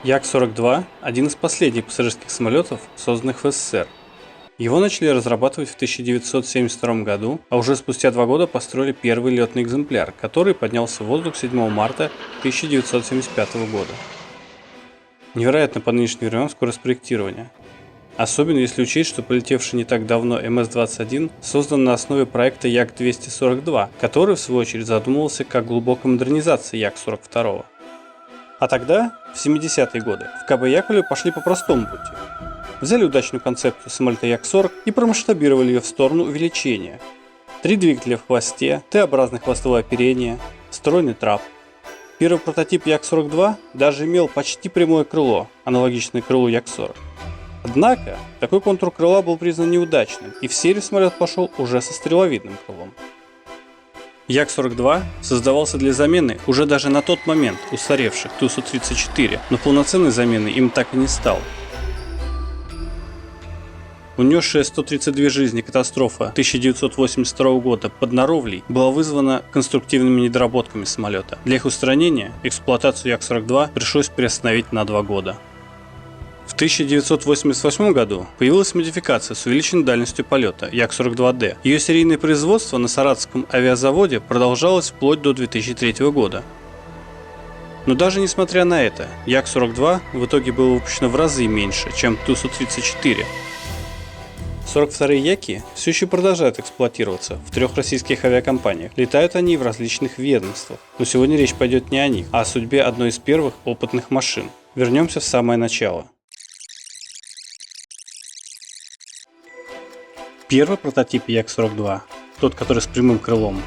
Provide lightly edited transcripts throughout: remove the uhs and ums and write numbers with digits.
Як-42 – один из последних пассажирских самолетов, созданных в СССР. Его начали разрабатывать в 1972 году, а уже спустя 2 года построили первый летный экземпляр, который поднялся в воздух 7 марта 1975 года. Невероятно по нынешним временам скорость проектирования. Особенно если учесть, что полетевший не так давно МС-21 создан на основе проекта Як-242, который в свою очередь задумывался как глубокая модернизация Як-42. А тогда, в 70-е годы, в КБ Яковлева пошли по простому пути. Взяли удачную концепцию самолета Як-40 и промасштабировали ее в сторону увеличения. 3 двигателя в хвосте, Т-образное хвостовое оперение, встроенный трап. Первый прототип Як-42 даже имел почти прямое крыло, аналогичное крылу Як-40. Однако, такой контур крыла был признан неудачным, и в серию самолет пошел уже со стреловидным крылом. Як-42 создавался для замены уже даже на тот момент устаревших Ту-134, но полноценной замены им так и не стал. Унесшая 132 жизни катастрофа 1982 года под Наровлей была вызвана конструктивными недоработками самолета. Для их устранения эксплуатацию Як-42 пришлось приостановить на 2 года. В 1988 году появилась модификация с увеличенной дальностью полета Як-42D. Ее серийное производство на Саратовском авиазаводе продолжалось вплоть до 2003 года. Но даже несмотря на это, Як-42 в итоге было выпущено в разы меньше, чем Ту-134. 42-е Яки все еще продолжают эксплуатироваться в 3 российских авиакомпаниях. Летают они в различных ведомствах. Но сегодня речь пойдет не о них, а о судьбе одной из первых опытных машин. Вернемся в самое начало. Первый прототип Як-42, тот, который с прямым крылом,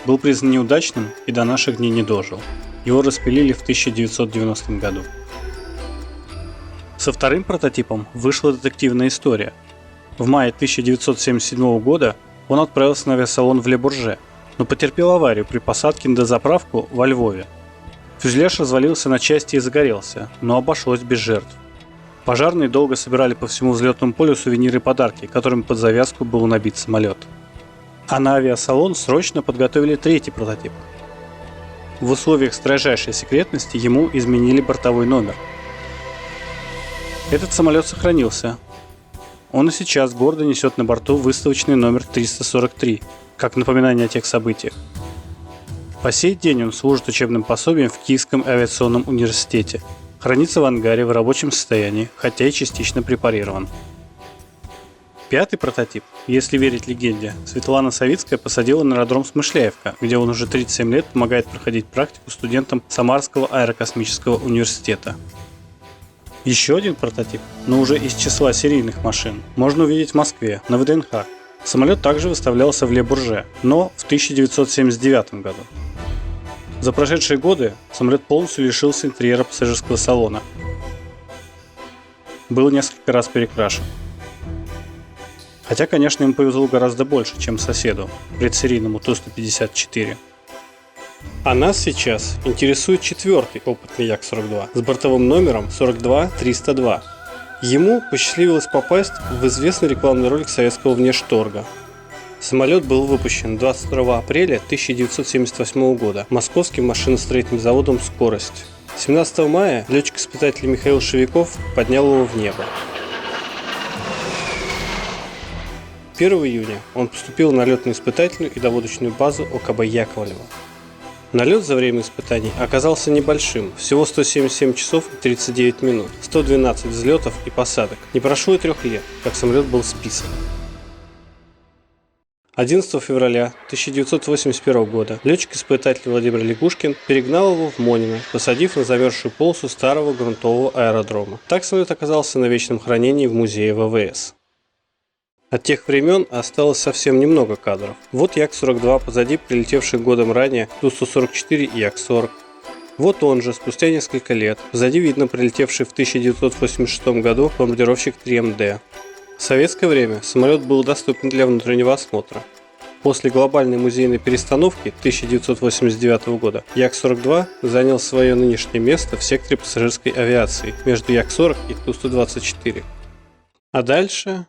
был признан неудачным и до наших дней не дожил. Его распилили в 1990 году. Со вторым прототипом вышла детективная история. В мае 1977 года он отправился на авиасалон в Ле-Бурже, но потерпел аварию при посадке на дозаправку во Львове. Фюзеляж развалился на части и загорелся, но обошлось без жертв. Пожарные долго собирали по всему взлетному полю сувениры и подарки, которыми под завязку был набит самолет. А на авиасалон срочно подготовили третий прототип. В условиях строжайшей секретности ему изменили бортовой номер. Этот самолет сохранился. Он и сейчас гордо несет на борту выставочный номер 343, как напоминание о тех событиях. По сей день он служит учебным пособием в Киевском авиационном университете. Хранится в ангаре в рабочем состоянии, хотя и частично препарирован. Пятый прототип, если верить легенде, Светлана Савицкая посадила на аэродром Смышляевка, где он уже 37 лет помогает проходить практику студентам Самарского аэрокосмического университета. Еще один прототип, но уже из числа серийных машин, можно увидеть в Москве, на ВДНХ. Самолет также выставлялся в Ле-Бурже, но в 1979 году. За прошедшие годы самолет полностью лишился интерьера пассажирского салона. Был несколько раз перекрашен. Хотя, конечно, им повезло гораздо больше, чем соседу, предсерийному Ту-154. А нас сейчас интересует 4-й опытный Як-42 с бортовым номером 42302. Ему посчастливилось попасть в известный рекламный ролик советского внешторга. Самолет был выпущен 22 апреля 1978 года Московским машиностроительным заводом «Скорость». 17 мая летчик-испытатель Михаил Шевиков поднял его в небо. 1 июня он поступил на летно-испытательную и доводочную базу ОКБ Яковлева. Налет за время испытаний оказался небольшим, всего 177 часов и 39 минут, 112 взлетов и посадок. Не прошло и 3 лет, как самолет был списан. 11 февраля 1981 года летчик-испытатель Владимир Лягушкин перегнал его в Монино, посадив на замерзшую полосу старого грунтового аэродрома. Так самолет оказался на вечном хранении в музее ВВС. От тех времен осталось совсем немного кадров. Вот Як-42 позади прилетевший годом ранее Ту-144 и Як-40. Вот он же, спустя несколько лет, позади видно прилетевший в 1986 году бомбардировщик 3МД. В советское время самолет был доступен для внутреннего осмотра. После глобальной музейной перестановки 1989 года Як-42 занял свое нынешнее место в секторе пассажирской авиации между Як-40 и Ту-124. А дальше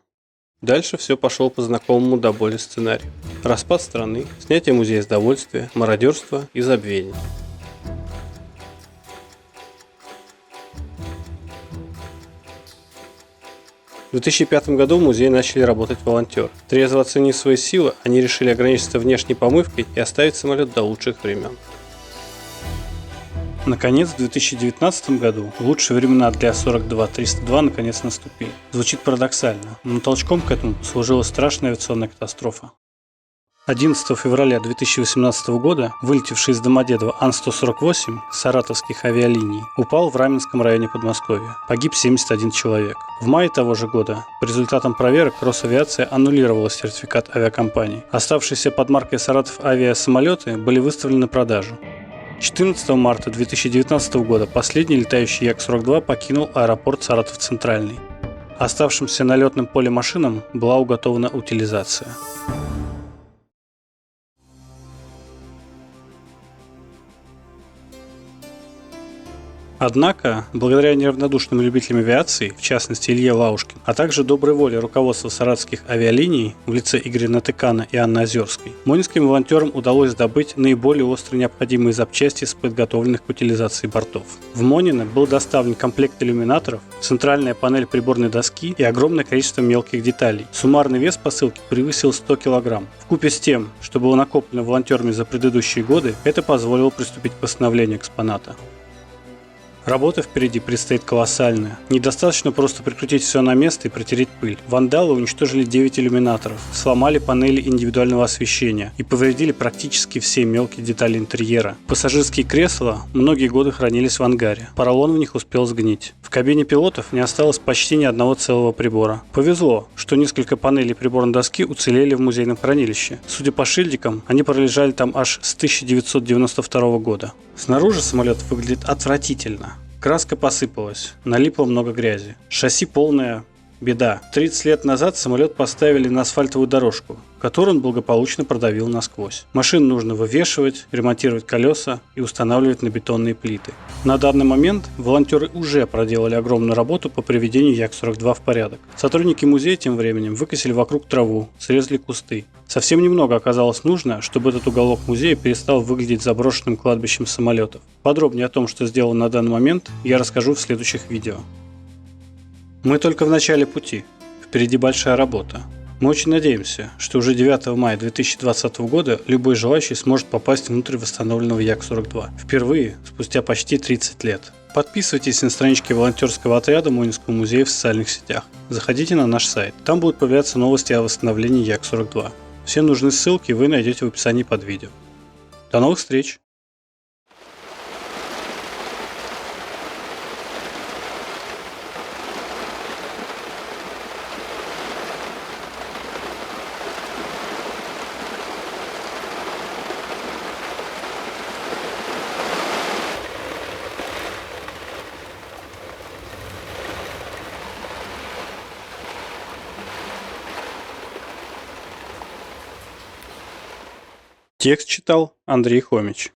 все пошло по знакомому до боли сценарию. Распад страны, снятие музея с довольствия, мародерство и забвение. 2005 году в музее начали работать волонтеры. Трезво оценив свои силы, они решили ограничиться внешней помывкой и оставить самолет до лучших времен. Наконец, в 2019 году лучшие времена для 42-302 наконец наступили. Звучит парадоксально, но толчком к этому послужила страшная авиационная катастрофа. 11 февраля 2018 года вылетевший из Домодедово Ан-148 саратовских авиалиний упал в Раменском районе Подмосковья. Погиб 71 человек. В мае того же года по результатам проверок Росавиация аннулировала сертификат авиакомпании. Оставшиеся под маркой «Саратов» авиасамолеты были выставлены на продажу. 14 марта 2019 года последний летающий Як-42 покинул аэропорт Саратов-Центральный. Оставшимся на летном поле машинам была уготована утилизация. Однако, благодаря неравнодушным любителям авиации, в частности Илье Лаушкин, а также доброй воле руководства саратовских авиалиний в лице Игоря Натыкана и Анны Озерской, монинским волонтерам удалось добыть наиболее остро необходимые запчасти с подготовленных к утилизации бортов. В Монино был доставлен комплект иллюминаторов, центральная панель приборной доски и огромное количество мелких деталей. Суммарный вес посылки превысил 100 кг. Вкупе с тем, что было накоплено волонтерами за предыдущие годы, это позволило приступить к восстановлению экспоната. Работа впереди предстоит колоссальная. Недостаточно просто прикрутить все на место и протереть пыль. Вандалы уничтожили 9 иллюминаторов, сломали панели индивидуального освещения и повредили практически все мелкие детали интерьера. Пассажирские кресла многие годы хранились в ангаре. Поролон в них успел сгнить. В кабине пилотов не осталось почти ни одного целого прибора. Повезло, что несколько панелей приборной доски уцелели в музейном хранилище. Судя по шильдикам, они пролежали там аж с 1992 года. Снаружи самолет выглядит отвратительно. Краска посыпалась, налипло много грязи. Шасси полная беда. 30 лет назад самолет поставили на асфальтовую дорожку, которую он благополучно продавил насквозь. Машину нужно вывешивать, ремонтировать колеса и устанавливать на бетонные плиты. На данный момент волонтеры уже проделали огромную работу по приведению Як-42 в порядок. Сотрудники музея тем временем выкосили вокруг траву, срезали кусты. Совсем немного оказалось нужно, чтобы этот уголок музея перестал выглядеть заброшенным кладбищем самолетов. Подробнее о том, что сделано на данный момент, я расскажу в следующих видео. Мы только в начале пути. Впереди большая работа. Мы очень надеемся, что уже 9 мая 2020 года любой желающий сможет попасть внутрь восстановленного Як-42. Впервые, спустя почти 30 лет. Подписывайтесь на странички волонтерского отряда Монинского музея в социальных сетях. Заходите на наш сайт. Там будут появляться новости о восстановлении Як-42. Все нужные ссылки вы найдете в описании под видео. До новых встреч! Текст читал Андрей Хомич.